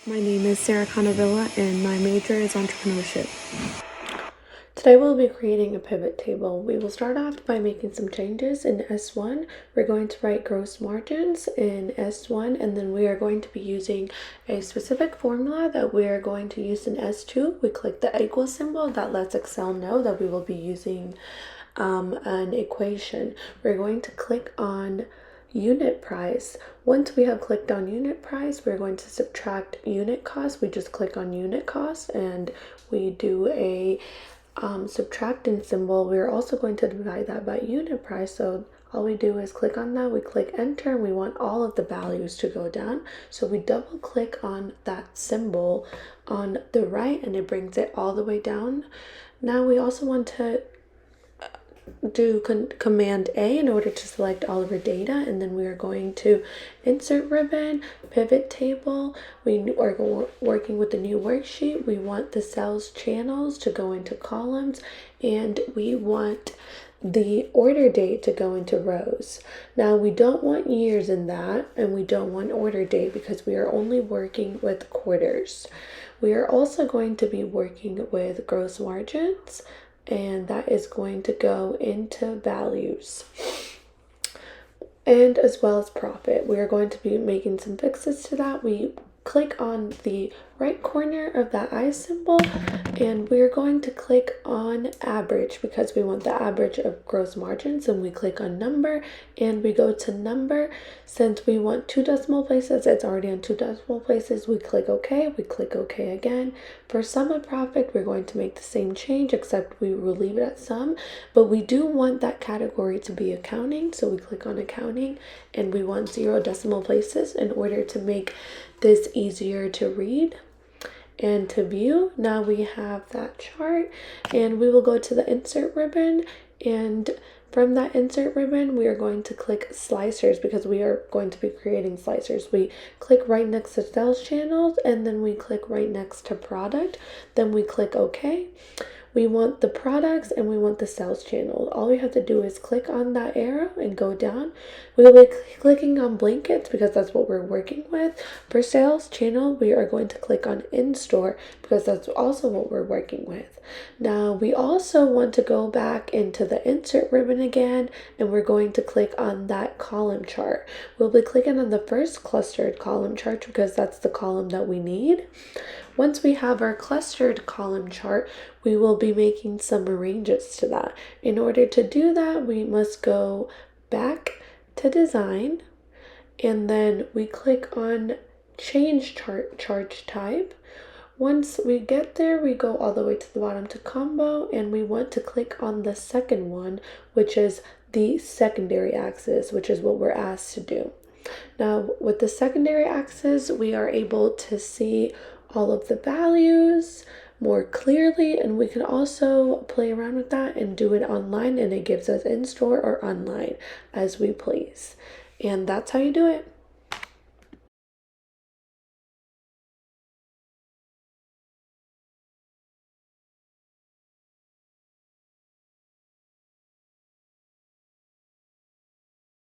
My name is Sarah Canavilla and my major is entrepreneurship. Today we'll be creating a pivot table. We will start off by making some changes in S1. We're going to write gross margins in S1, and then we are going to be using a specific formula that we are going to use in S2. We click the equal symbol that lets Excel know that we will be using an equation. We're going to click on unit price. Once we have clicked on unit price, we're going to subtract unit cost. We just click on unit cost and we do a subtracting symbol. We're also going to divide that by unit price. So all we do is click on that, we click enter, and we want all of the values to go down. So we double click on that symbol on the right and it brings it all the way down. Now we also want to do Command A in order to select all of our data, and then we are going to insert ribbon, pivot table. We are working with the new worksheet. We want the sales channels to go into columns, and we want the order date to go into rows. Now we don't want years in that, and we don't want order date because we are only working with quarters. We are also going to be working with gross margins, and that is going to go into values, and as well as profit. We are going to be making some fixes to that. We click on the right corner of that eye symbol and we're going to click on average because we want the average of gross margins, and we click on number and we go to number. Since we want 2 decimal places, it's already on 2 decimal places. We click OK, we click OK again. For sum of profit, we're going to make the same change except we will leave it at sum, but we do want that category to be accounting, so we click on accounting and we want 0 decimal places in order to make this easier to read and to view. Now we have that chart, and we will go to the insert ribbon, and from that insert ribbon we are going to click slicers because we are going to be creating slicers. We click right next to sales channels and then we click right next to product, then we click OK. We want the products and we want the sales channel. All we have to do is click on that arrow and go down. We will be clicking on blankets because that's what we're working with. For sales channel, we are going to click on in-store because that's also what we're working with. Now, we also want to go back into the insert ribbon again, and we're going to click on that column chart. We'll be clicking on the first clustered column chart because that's the column that we need. Once we have our clustered column chart, we will be making some arrangements to that. In order to do that, we must go back to design, and then we click on change chart type. Once we get there, we go all the way to the bottom to combo, and we want to click on the second one, which is the secondary axis, which is what we're asked to do. Now, with the secondary axis, we are able to see all of the values more clearly, and we can also play around with that and do it online, and it gives us in-store or online as we please. And that's how you do it.